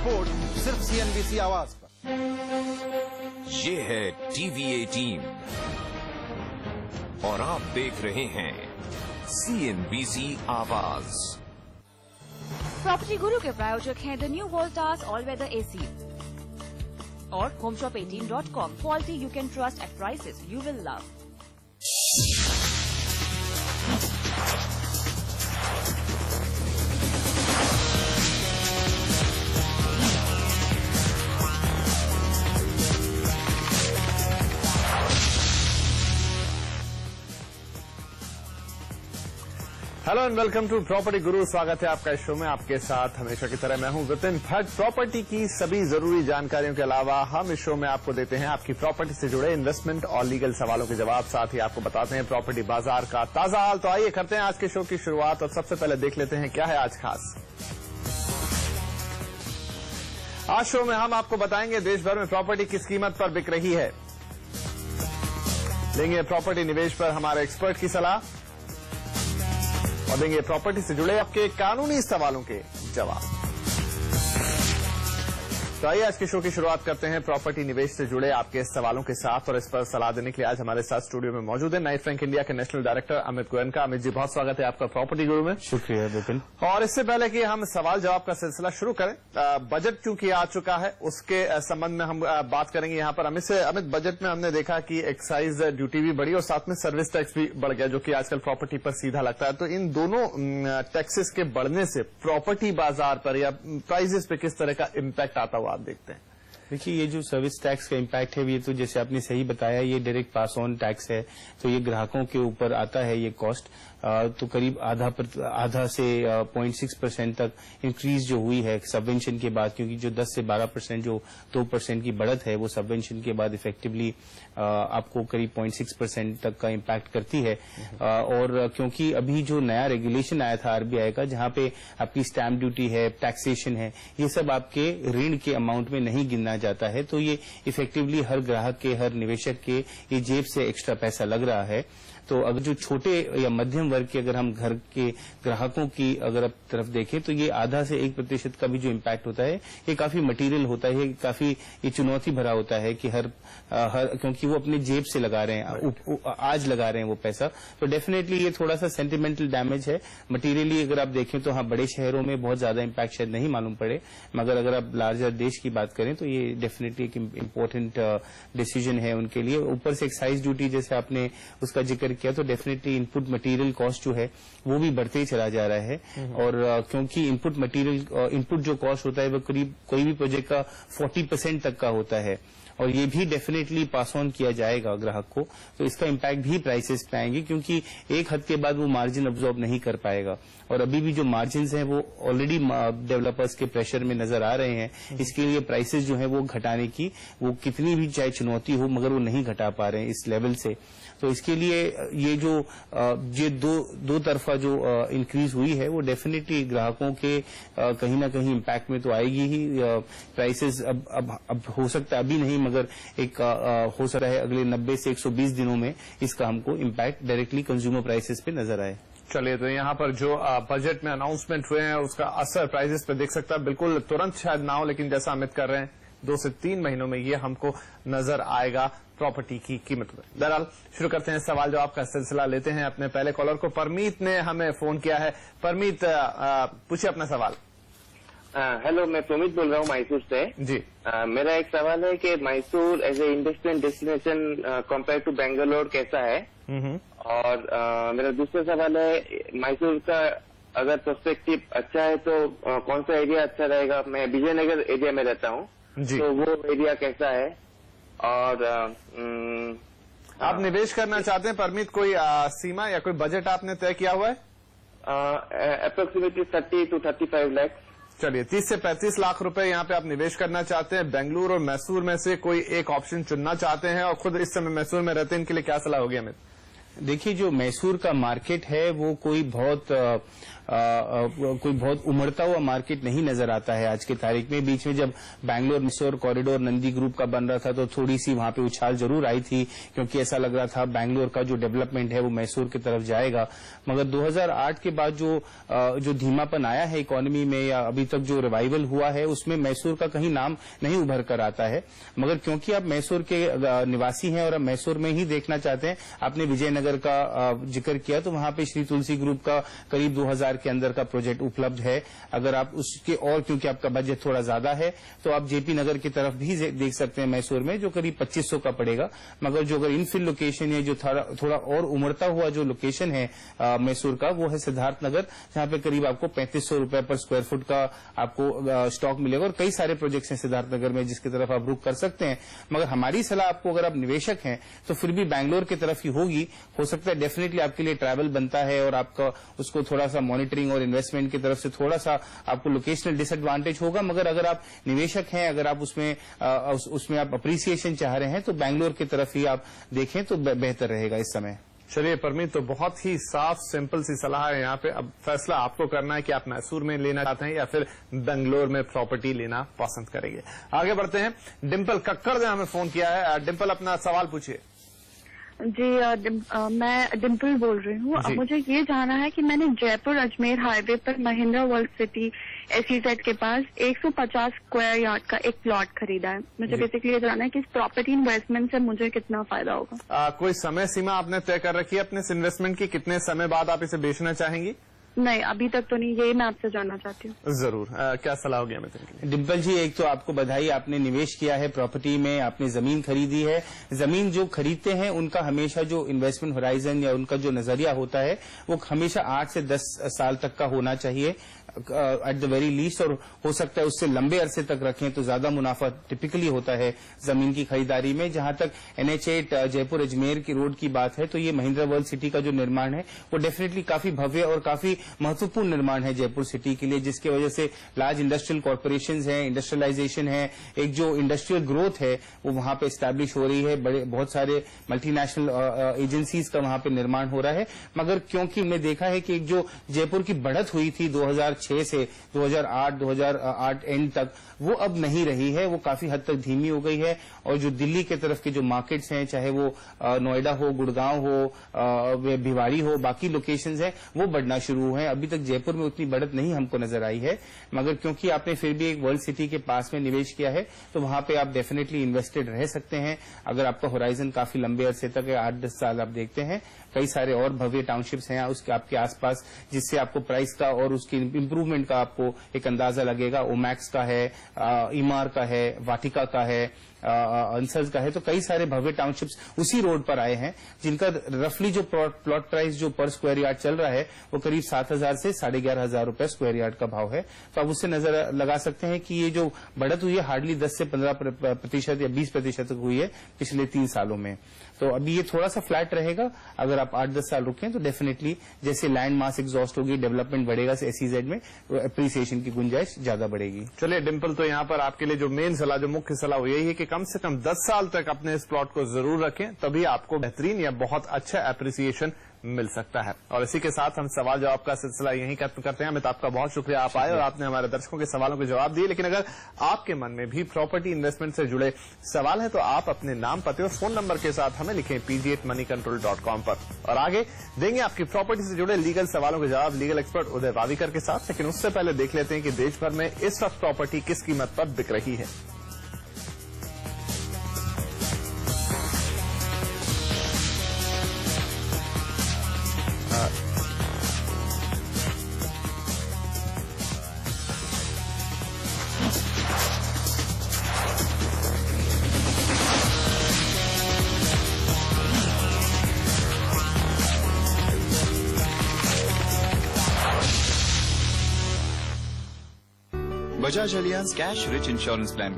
Report सिर्फ CNBC आवाज पर। ये है टीवी 18 और आप देख रहे हैं CNBC आवाज। प्रॉपर्टी गुरु के प्रायोजक हैं the new Voltas all weather AC और homeshop18.com। Quality you can trust at prices you will love. Hello and welcome to property Guru. स्वागत है आपका इस शो में। आपके साथ हमेशा की तरह मैं हूं विपिन भट्ट। प्रॉपर्टी की सभी जरूरी जानकारियों के अलावा हम इस शो में आपको देते हैं आपकी प्रॉपर्टी से जुड़े इन्वेस्टमेंट और लीगल सवालों के जवाब। साथ ही आपको बताते हैं प्रॉपर्टी बाजार का ताजा हाल। तो आइए करते हैं आज के शो की शुरुआत और सबसे पहले देख लेते हैं क्या है आज खास। आज शो में हम आपको बताएंगे देश भर में प्रॉपर्टी किस कीमत पर बिक रही है। लेंगे प्रॉपर्टी निवेश पर हमारे एक्सपर्ट की सलाह और देंगे प्रॉपर्टी से जुड़े आपके कानूनी सवालों के जवाब। तो आइए आज के शो की शुरुआत करते हैं प्रॉपर्टी निवेश से जुड़े आपके सवालों के साथ। और इस पर सलाह देने के लिए आज हमारे साथ स्टूडियो में मौजूद है नाइट फ्रैंक इंडिया के नेशनल डायरेक्टर अमित गोयनका। अमित जी, बहुत स्वागत है आपका प्रॉपर्टी गुरु में। शुक्रिया विपिन। और इससे पहले कि हम सवाल जवाब का सिलसिला शुरू करें, बजट चूंकि आ चुका है उसके संबंध में हम बात करेंगे यहाँ पर अमित से। अमित, बजट में हमने देखा कि एक्साइज ड्यूटी भी बढ़ी और साथ में सर्विस टैक्स भी बढ़ गया, जो कि आजकल प्रॉपर्टी पर सीधा लगता है। तो इन दोनों टैक्सेस के बढ़ने से प्रॉपर्टी बाजार पर या प्राइजेस पे किस तरह का इम्पैक्ट आता हुआ आप देखते हैं? देखिए, ये जो सर्विस टैक्स का इम्पैक्ट है, ये तो जैसे आपने सही बताया, ये डायरेक्ट पास ऑन टैक्स है, तो ये ग्राहकों के ऊपर आता है ये कॉस्ट। तो करीब आधा से 0.6% तक इंक्रीज जो हुई है सबवेंशन के बाद, क्योंकि जो 10 से 12% जो 2% की बढ़त है वो सबवेंशन के बाद इफेक्टिवली आपको करीब 0.6% तक का इम्पैक्ट करती है। और क्योंकि अभी जो नया रेगुलेशन आया था RBI का, जहां पे आपकी स्टैम्प ड्यूटी है, टैक्सेशन है, ये सब आपके ऋण के अमाउंट में नहीं गिनना जाता है, तो ये इफेक्टिवली हर ग्राहक के, हर निवेशक के ये जेब से एक्स्ट्रा पैसा लग रहा है। तो अगर जो छोटे या मध्यम वर्ग के अगर हम घर के ग्राहकों की अगर आप तरफ देखें, तो ये आधा से 1% का भी जो इम्पैक्ट होता है ये काफी मटेरियल होता है, काफी ये चुनौती भरा होता है कि हर क्योंकि वो अपने जेब से लगा रहे हैं, आज लगा रहे हैं वो पैसा। तो डेफिनेटली ये थोड़ा सा सेंटिमेंटल डैमेज है। मटीरियली अगर आप देखें तो हाँ, बड़े शहरों में बहुत ज्यादा इम्पैक्ट शायद नहीं मालूम पड़े, मगर अगर आप लार्जर देश की बात करें तो ये डेफिनेटली एक इम्पोर्टेंट डिसीजन है उनके लिए। ऊपर से एक्साइज ड्यूटी जैसे आपने उसका जिक्र किया, तो डेफिनेटली इनपुट मटेरियल कॉस्ट जो है वो भी बढ़ते ही चला जा रहा है। और क्योंकि इनपुट जो कॉस्ट होता है वो करीब कोई भी प्रोजेक्ट का 40% तक का होता है, और ये भी डेफिनेटली पास ऑन किया जाएगा ग्राहक को, तो इसका इम्पैक्ट भी प्राइसेस पे आएंगे, क्योंकि एक हद के बाद वो मार्जिन अब्जॉर्ब नहीं कर पाएगा। और अभी भी जो मार्जिन्स हैं वो ऑलरेडी डेवलपर्स के प्रेशर में नजर आ रहे हैं। इसके लिए प्राइसेस जो है वो घटाने की, वो कितनी भी चाहे चुनौती हो, मगर वो नहीं घटा पा रहे हैं इस लेवल से। तो इसके लिए ये जो ये दो तरफा जो इंक्रीज हुई है वो डेफिनेटली ग्राहकों के कहीं ना कहीं इम्पैक्ट में तो आएगी ही। प्राइसेस अब हो सकता है अभी नहीं, मगर एक हो सकता है अगले 90 से 120 दिनों में इसका हमको इम्पैक्ट डायरेक्टली कंज्यूमर प्राइसेस पे नजर आए। चलिए, तो यहाँ पर जो बजट में अनाउंसमेंट हुए हैं उसका असर प्राइजेस पे देख सकता है। बिल्कुल तुरंत शायद ना हो, लेकिन जैसा अमित कर रहे हैं 2 से 3 महीनों में ये हमको नजर आएगा प्रॉपर्टी की कीमत में। बहरहाल शुरू करते हैं सवाल जवाब का सिलसिला। लेते हैं अपने पहले कॉलर को। परमीत ने हमें फोन किया है। परमीत, पूछिए अपना सवाल। हेलो, मैं सुमित बोल रहा हूँ मैसूर से जी। मेरा एक सवाल है कि Mysore as a investment destination compare to Bangalore कैसा है। और मेरा दूसरा सवाल है, मैसूर का अगर पर्सपेक्टिव अच्छा है तो कौन सा एरिया अच्छा रहेगा। मैं विजयनगर एरिया में रहता हूँ, तो वो एरिया कैसा है। और आप निवेश करना चाहते हैं परमीत, कोई सीमा या कोई बजट आपने तय किया हुआ है? Approximately 30 to 35 lakh. चलिए, 30 से 35 लाख रुपए यहाँ पे आप निवेश करना चाहते हैं। बेंगलुरु और मैसूर में से कोई एक ऑप्शन चुनना चाहते हैं और खुद इस समय मैसूर में रहते हैं, इनके लिए क्या सलाह होगी हमें? देखिए, जो मैसूर का मार्केट है वो कोई बहुत उमड़ता हुआ मार्केट नहीं नजर आता है आज की तारीख में। बीच में जब बैंगलोर मैसूर कॉरिडोर नंदी ग्रुप का बन रहा था तो थोड़ी सी वहां पे उछाल जरूर आई थी, क्योंकि ऐसा लग रहा था बैंगलोर का जो डेवलपमेंट है वो मैसूर की तरफ जाएगा। मगर 2008 के बाद जो धीमापन आया है इकोनॉमी में, या अभी तक जो रिवाइवल हुआ है, उसमें मैसूर का कहीं नाम नहीं उभर कर आता है। मगर क्योंकि आप मैसूर के निवासी हैं और आप मैसूर में ही देखना चाहते हैं, आपने विजयनगर का जिक्र किया, तो वहां पे श्री तुलसी ग्रुप का करीब 2000 के अंदर का प्रोजेक्ट उपलब्ध है। अगर आप उसके, और क्योंकि आपका बजट थोड़ा ज्यादा है, तो आप जेपी नगर की तरफ भी देख सकते हैं मैसूर में, जो करीब 2500 का पड़ेगा। मगर जो अगर इनफिल लोकेशन है, जो थोड़ा और उमड़ता हुआ जो लोकेशन है मैसूर का, वो है सिद्धार्थ नगर, जहां पे करीब आपको 3500 रुपए पर स्क्वायर फुट का आपको स्टॉक मिलेगा। और कई सारे प्रोजेक्ट्स हैं सिद्धार्थ नगर में जिसकी तरफ आप रुख कर सकते हैं। मगर हमारी सलाह आपको, अगर आप निवेशक हैं तो फिर भी बैंगलोर की तरफ ही होगी। हो सकता है डेफिनेटली आपके लिए ट्रैवल बनता है और आपका उसको थोड़ा सा मॉनिटरिंग और इन्वेस्टमेंट की तरफ से थोड़ा सा आपको लोकेशनल डिसएडवांटेज होगा। मगर अगर आप निवेशक हैं, अगर आप उसमें आप अप्रिसिएशन चाह रहे हैं, तो बैंगलोर की तरफ ही आप देखें तो बेहतर रहेगा इस समय। चलिए परमीत, तो बहुत ही साफ सिंपल सी सलाह है यहाँ पे। अब फैसला आपको करना है कि आप मैसूर में लेना चाहते हैं या फिर बेंगलोर में प्रॉपर्टी लेना पसंद करेंगे। आगे बढ़ते हैं। डिम्पल कक्कड़ ने हमें फोन किया है। डिम्पल, अपना सवाल पूछिए। जी, मैं डिम्पल बोल रही हूँ। अब मुझे ये जानना है कि मैंने जयपुर अजमेर हाईवे पर महिंद्रा वर्ल्ड सिटी SEZ के पास 150 स्क्वायर यार्ड का एक प्लॉट खरीदा है। मुझे बेसिकली ये जानना है कि इस प्रॉपर्टी इन्वेस्टमेंट से मुझे कितना फायदा होगा। कोई समय सीमा आपने तय कर रखी है अपने इस इन्वेस्टमेंट की? कितने समय बाद आप इसे बेचना चाहेंगी? नहीं, अभी तक तो नहीं। यही मैं आपसे जानना चाहती हूँ। जरूर। क्या सलाह होगी हमें? डिम्पल जी, एक तो आपको बधाई, आपने निवेश किया है प्रॉपर्टी में, आपने जमीन खरीदी है। जमीन जो खरीदते हैं उनका हमेशा जो इन्वेस्टमेंट होराइजन या उनका जो नजरिया होता है वो हमेशा 8 से 10 साल तक का होना चाहिए एट द वेरी लीस्ट, और हो सकता है उससे लंबे अरसे तक रखें तो ज्यादा मुनाफा टिपिकली होता है जमीन की खरीदारी में। जहां तक NH8 जयपुर अजमेर की रोड की बात है, तो ये महिंद्रा वर्ल्ड सिटी का जो निर्माण है वो डेफिनेटली काफी भव्य और काफी महत्वपूर्ण निर्माण है जयपुर सिटी के लिए, जिसकी वजह से लार्ज इंडस्ट्रियल कॉर्पोरेशंस हैं, इंडस्ट्रियलाइजेशन है, एक जो इंडस्ट्रियल ग्रोथ है वो वहां पे एस्टैब्लिश हो रही है। बहुत सारे मल्टीनेशनल एजेंसीज का वहां पे निर्माण हो रहा है। मगर क्योंकि हमने देखा है कि एक जो जयपुर की बढ़त हुई थी 2006 से 2008 एंड तक, वो अब नहीं रही है, वो काफी हद तक धीमी हो गई है। और जो दिल्ली के तरफ के जो मार्केट्स हैं, चाहे वो नोएडा हो, गुड़गांव हो, भिवाड़ी हो, बाकी लोकेशंस हैं, वो बढ़ना शुरू हुए हैं। अभी तक जयपुर में उतनी बढ़त नहीं हमको नजर आई है। मगर क्योंकि आपने फिर भी एक वर्ल्ड सिटी के पास में निवेश किया है, तो वहां पे आप डेफिनेटली इन्वेस्टेड रह सकते हैं। अगर आपका होराइजन काफी लंबे अरसे तक है, 8-10 साल आप देखते हैं, कई सारे और भव्य टाउनशिप्स हैं उसके आपके आसपास, जिससे आपको प्राइस का और उसकी इंप्रूवमेंट का आपको एक अंदाजा लगेगा। ओमैक्स का है, इमार का है, वाटिका का है, अंसर्स का है। तो कई सारे भव्य टाउनशिप्स उसी रोड पर आए हैं, जिनका रफली जो प्लॉट प्राइस जो पर स्क्वायर यार्ड चल रहा है वो करीब 7,000 से 11,500 रुपए स्क्वायर यार्ड का भाव है। तो आप उससे नजर लगा सकते हैं कि ये जो बढ़त हुई है हार्डली 10 से 15% या 20% तक हुई है पिछले 3 सालों में। तो अभी ये थोड़ा सा फ्लैट रहेगा। अगर आप 8-10 साल रुकें तो डेफिनेटली जैसे लैंड मास एग्जॉस्ट होगी, डेवलपमेंट बढ़ेगा SEZ में, अप्रिसिएशन की गुंजाइश ज्यादा बढ़ेगी। चलिए डिम्पल, तो यहाँ पर आपके लिए जो मेन सलाह, जो मुख्य सलाह वो यही है कि कम से कम 10 साल तक अपने इस प्लॉट को जरूर रखें, तभी आपको बेहतरीन या बहुत अच्छा एप्रिसिएशन मिल सकता है। और इसी के साथ हम सवाल जवाब का सिलसिला यहीं खत्म करते हैं। अमित, आपका बहुत शुक्रिया, आप आए और आपने हमारे दर्शकों के सवालों के जवाब दिए। लेकिन अगर आपके मन में भी प्रॉपर्टी इन्वेस्टमेंट से जुड़े सवाल है तो आप अपने नाम, पते और फोन नंबर के साथ हमें लिखें pg@moneycontrol.com पर, और आगे देंगे आपकी प्रॉपर्टी से जुड़े लीगल सवालों के जवाब लीगल एक्सपर्ट उदय वावीकर के साथ। लेकिन उससे पहले देख लेते हैं कि देश भर में इस वक्त प्रॉपर्टी किस कीमत पर बिक रही है। Bajaj Allianz cash rich insurance plan.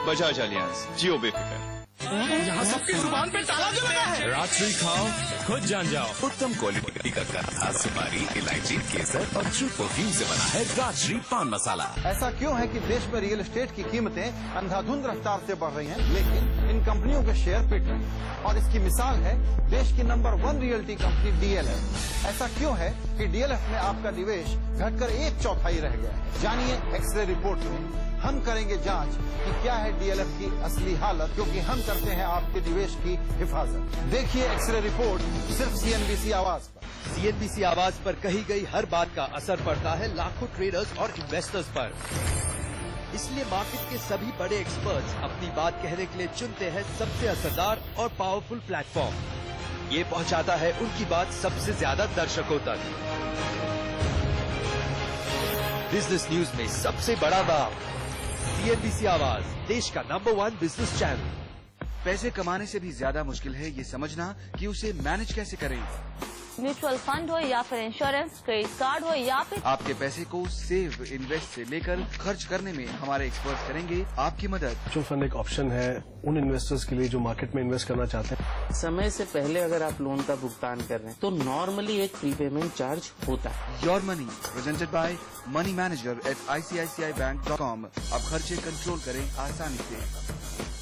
Bajaj Allianz, जियो बेफिक्र। यहाँ सबकी जुबान पे ताला जो लगा है। रात्रि खाओ खुद जान जाओ। उत्तम क्वालिटी का कथा, सुपारी, इलायची, केसर और ट्रू परफ्यूम से बना है रात्रि पान मसाला। ऐसा क्यों है कि देश में रियल एस्टेट की कीमतें अंधाधुंध रफ्तार से बढ़ रही हैं, लेकिन इन कंपनियों के शेयर पिट रहे हैं? और इसकी मिसाल है देश की नंबर 1 रियल्टी कंपनी DLF। ऐसा क्यों है कि DLF में आपका निवेश घटकर 1/4 रह गया है? जानिए एक्सरे रिपोर्ट में। हम करेंगे जांच कि क्या है DLF की असली हालत, क्योंकि हम करते हैं आपके निवेश की हिफाजत। देखिए एक्सरे रिपोर्ट सिर्फ CNBC आवाज पर। CNBC आवाज पर कही गई हर बात का असर पड़ता है लाखों ट्रेडर्स और इन्वेस्टर्स पर। इसलिए मार्केट के सभी बड़े एक्सपर्ट्स अपनी बात कहने के लिए चुनते हैं सबसे असरदार और पावरफुल प्लेटफॉर्म। ये पहुंचाता है उनकी बात सबसे ज्यादा दर्शकों तक। बिजनेस न्यूज में सबसे बड़ा नाम CNBC आवाज, देश का नंबर 1 बिजनेस चैनल। पैसे कमाने से भी ज्यादा मुश्किल है ये समझना कि उसे मैनेज कैसे करें। म्यूचुअल फंड हो या फिर इंश्योरेंस, क्रेडिट कार्ड हो या फिर आपके पैसे को सेव, इन्वेस्ट से लेकर खर्च करने में हमारे एक्सपर्ट्स करेंगे आपकी मदद। म्यूचुअल फंड एक ऑप्शन है उन इन्वेस्टर्स के लिए जो मार्केट में इन्वेस्ट करना चाहते हैं। समय से पहले अगर आप लोन का भुगतान कर रहे हैं तो नॉर्मली एक प्रीपेमेंट चार्ज होता है। Your money presented by money manager at ICICIbank.com। अब खर्चे कंट्रोल करें आसानी से।